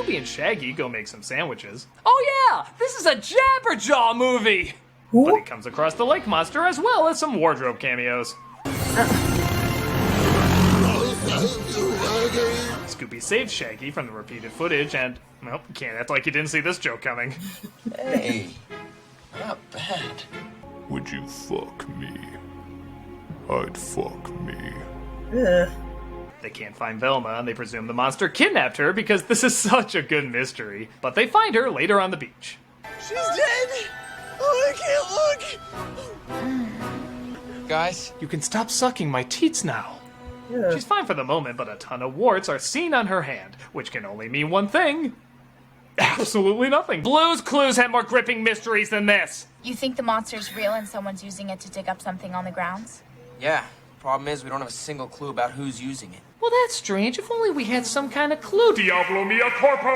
Scooby and Shaggy go make some sandwiches. Oh yeah, this is a Jabberjaw movie! But he comes across the lake monster as well as some wardrobe cameos. Scooby saves Shaggy from the repeated footage and, well, can't act like you didn't see this joke coming. Hey, not bad. Would you fuck me? I'd fuck me. They can't find Velma and they presume the monster kidnapped her because this is such a good mystery. But they find her later on the beach. She's dead! Oh, I can't look! Guys? You can stop sucking my teats now. She's fine for the moment, but a ton of warts are seen on her hand, which can only mean one thing. Absolutely nothing. Blue's Clues had more gripping mysteries than this. You think the monster's real and someone's using it to dig up something on the grounds? Yeah. Problem is, we don't have a single clue about who's using it. Well, that's strange. If only we had some kind of clue. Diablo mia corpo!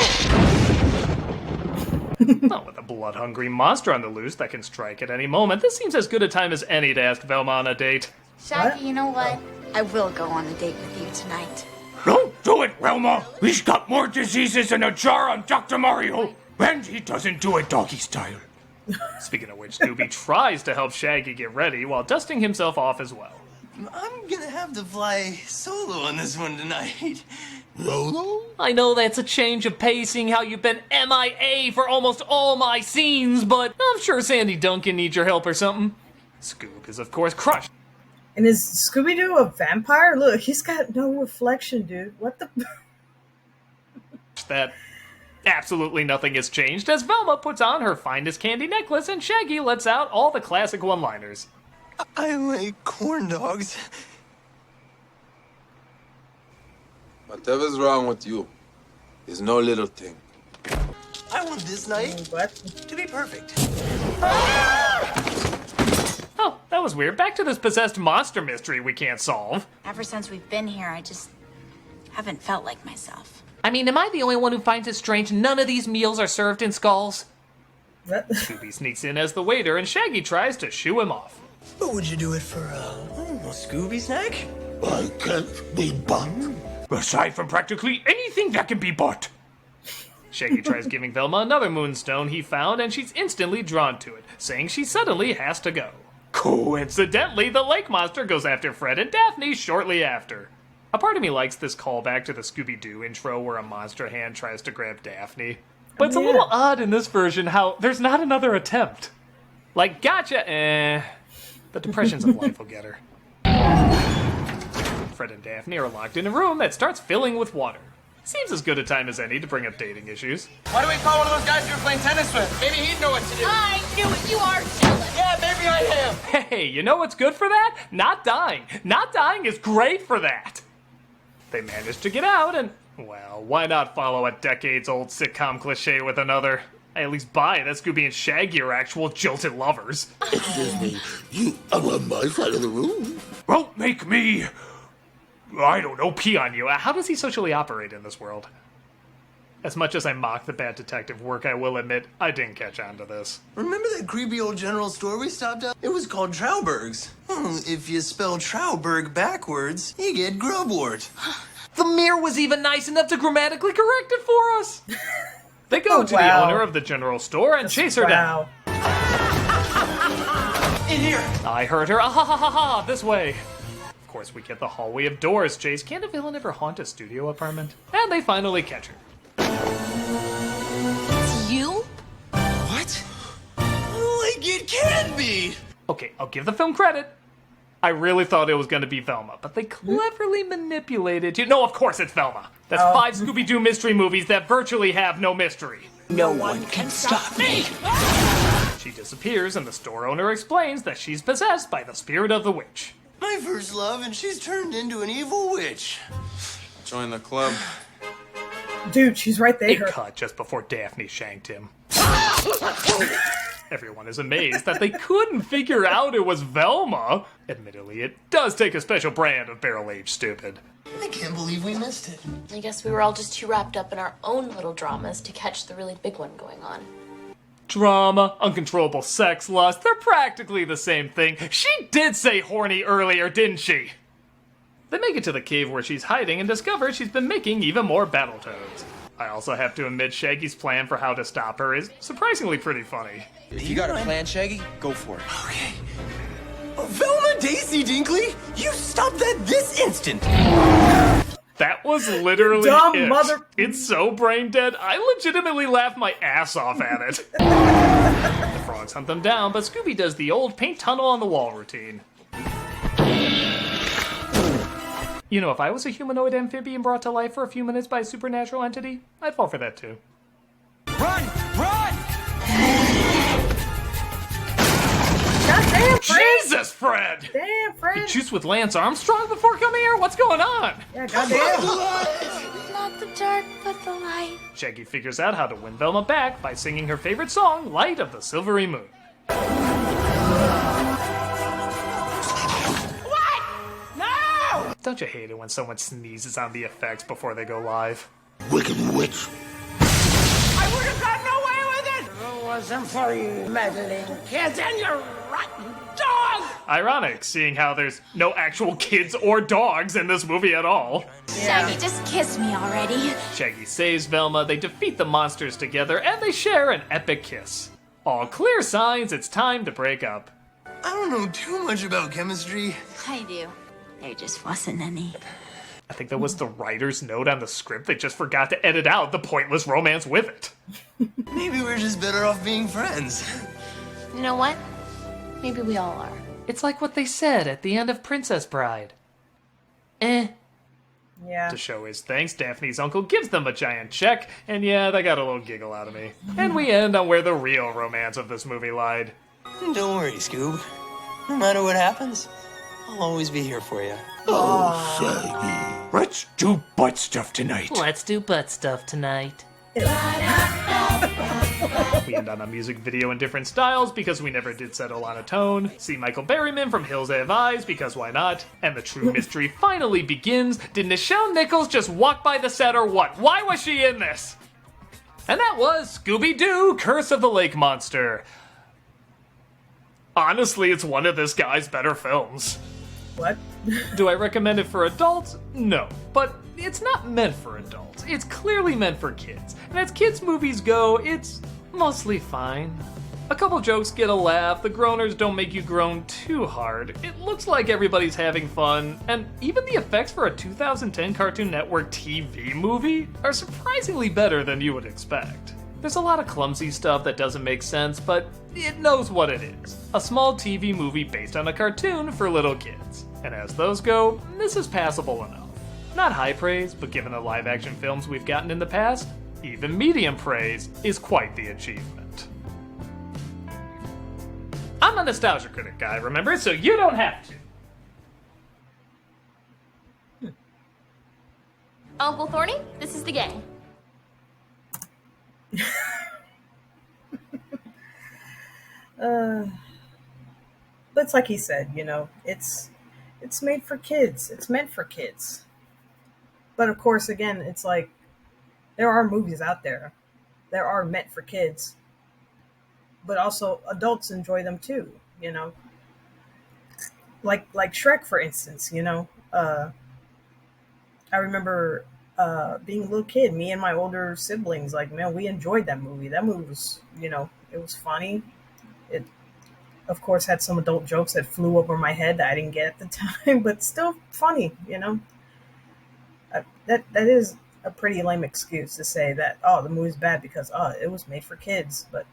Not with a blood-hungry monster on the loose that can strike at any moment. This seems as good a time as any to ask Velma on a date. Shaggy, you know what? I will go on a date with you tonight. Don't do it, Velma! He's got more diseases than a jar on Dr. Mario! And he doesn't do it doggy style. Speaking of which, Scooby tries to help Shaggy get ready while dusting himself off as well. I'm gonna have to fly solo on this one tonight. Rolo? I know that's a change of pacing, how you've been MIA for almost all my scenes, but I'm sure Sandy Duncan needs your help or something. Scoob is, of course, crushed. And is Scooby-Doo a vampire? Look, he's got no reflection, dude. What the... That absolutely nothing has changed as Velma puts on her finest candy necklace and Shaggy lets out all the classic one-liners. I like corn dogs. Whatever's wrong with you is no little thing. I want this night What? to be perfect. Oh, that was weird. Back to this possessed monster mystery we can't solve. Ever since we've been here, I just haven't felt like myself. I mean, am I the only one who finds it strange none of these meals are served in skulls? What? Scooby sneaks in as the waiter and Shaggy tries to shoo him off. But would you do it for a Scooby snack? I can't be bought. Aside from practically anything that can be bought. Shaggy tries giving Velma another moonstone he found and she's instantly drawn to it, saying she suddenly has to go. Coincidentally, the lake monster goes after Fred and Daphne shortly after. A part of me likes this callback to the Scooby-Doo intro where a monster hand tries to grab Daphne. But it's a little odd in this version how there's not another attempt. Like, gotcha, The depressions of life will get her. Fred and Daphne are locked in a room that starts filling with water. Seems as good a time as any to bring up dating issues. Why don't we call one of those guys we were playing tennis with? Maybe he'd know what to do. I knew it! You are jealous! Yeah, maybe I am. Hey, you know what's good for that? Not dying. Not dying is great for that. They manage to get out and, well, why not follow a decades-old sitcom cliche with another? I at least buy that Scooby and Shaggy are actual jilted lovers. Excuse me, you are on my side of the room. Don't make me, I don't know, Pee on you. How does he socially operate in this world? As much as I mock the bad detective work, I will admit I didn't catch on to this. Remember that creepy old general store we stopped at? It was called Trauberg's. If you spell Trauberg backwards, you get grubwort. The mirror was even nice enough to grammatically correct it for us. They go to the owner of the general store and chase her down. In here. I heard her, ah ha ha ha ha, this way. Of course, we get the hallway of doors chase. Can't a villain ever haunt a studio apartment? And they finally catch her. It's you? What? Like it can be. Okay, I'll give the film credit. I really thought it was going to be Velma, but they cleverly manipulated you. No, of course it's Velma. That's 5 Scooby-Doo mystery movies that virtually have no mystery. No one can stop me. She disappears, and the store owner explains that she's possessed by the spirit of the witch. My first love, and she's turned into an evil witch. Join the club. Dude, she's right It there. cut just before Daphne shanked him. Everyone is amazed that they couldn't figure out it was Velma. Admittedly, it does take a special brand of barrel-aged stupid. I can't believe we missed it. I guess we were all just too wrapped up in our own little dramas to catch the really big one going on. Drama, uncontrollable sex lust, they're practically the same thing. She did say horny earlier, didn't she? They make it to the cave where she's hiding and discover she's been making even more Battletoads. I also have to admit Shaggy's plan for how to stop her is surprisingly pretty funny. If you got a plan, Shaggy, go for it. Okay. Velma Daisy Dinkley, you stop that this instant! That was literally Dumb it. mother- It's so brain dead, I legitimately laughed my ass off at it. The frogs hunt them down, but Scooby does the old paint tunnel on the wall routine. You know, if I was a humanoid amphibian brought to life for a few minutes by a supernatural entity, I'd fall for that too. Run! Run! Goddamn, Fred! Jesus, Fred! Damn, Fred! You juiced with Lance Armstrong before coming here? What's going on? Yeah, goddamn. Not the dark, but the light. Shaggy figures out how to win Velma back by singing her favorite song, Light of the Silvery Moon. What? No! Don't you hate it when someone sneezes on the effects before they go live? Wicked witch. I would have gotten away with it! If it wasn't for you meddling kids and your rotten dog! Ironic, seeing how there's no actual kids or dogs in this movie at all. Shaggy, just kiss me already. Shaggy saves Velma, they defeat the monsters together, and they share an epic kiss. All clear signs it's time to break up. I don't know too much about chemistry. I do. There just wasn't any. I think that was the writer's note on the script. They just forgot to edit out the pointless romance with it. Maybe we're just better off being friends. You know what? Maybe we all are. It's like what they said at the end of Princess Bride. Yeah. To show his thanks, Daphne's uncle gives them a giant check, and yeah, that got a little giggle out of me. And we end on where the real romance of this movie lied. Don't worry, Scoob. No matter what happens, I'll always be here for you. Oh, Shaggy. Let's do butt stuff tonight. Let's do butt stuff tonight. We end on a music video in different styles because we never did settle on a tone. See Michael Berryman from Hills Have Eyes because why not? And the true mystery finally begins. Did Nichelle Nichols just walk by the set or what? Why was she in this? And that was Scooby-Doo, Curse of the Lake Monster. Honestly, it's one of this guy's better films. What? Do I recommend it for adults? No. But it's not meant for adults. It's clearly meant for kids. And as kids' movies go, it's mostly fine. A couple jokes get a laugh, the groaners don't make you groan too hard, it looks like everybody's having fun, and even the effects for a 2010 Cartoon Network TV movie are surprisingly better than you would expect. There's a lot of clumsy stuff that doesn't make sense, but it knows what it is. A small TV movie based on a cartoon for little kids. And as those go, this is passable enough. Not high praise, but given the live-action films we've gotten in the past, even medium praise is quite the achievement. I'm a nostalgia critic guy, remember, so you don't have to. Uncle Thorny, this is the gang. But it's like he said, you know, it's made for kids. It's meant for kids. But of course, again, it's like there are movies out there that are meant for kids, but also adults enjoy them too. You know, like Shrek, for instance. You know, I remember being a little kid. Me and my older siblings, like, man, we enjoyed that movie. That movie was, you know, it was funny. It, of course, had some adult jokes that flew over my head that I didn't get at the time, but still funny. You know, that is a pretty lame excuse to say that, oh, the movie's bad because, oh, it was made for kids. But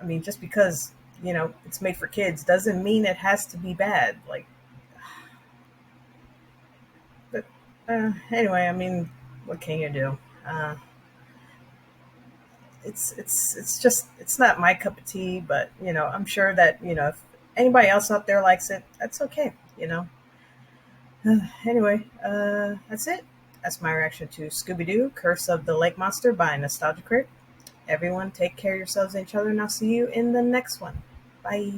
I mean, just because, you know, it's made for kids doesn't mean it has to be bad. Like, but anyway, I mean, what can you do? It's not my cup of tea, but, you know, I'm sure that, you know, if anybody else out there likes it, that's okay, you know. Anyway, that's it. That's my reaction to Scooby-Doo, Curse of the Lake Monster by Nostalgia Critic. Everyone take care of yourselves and each other, and I'll see you in the next one. Bye.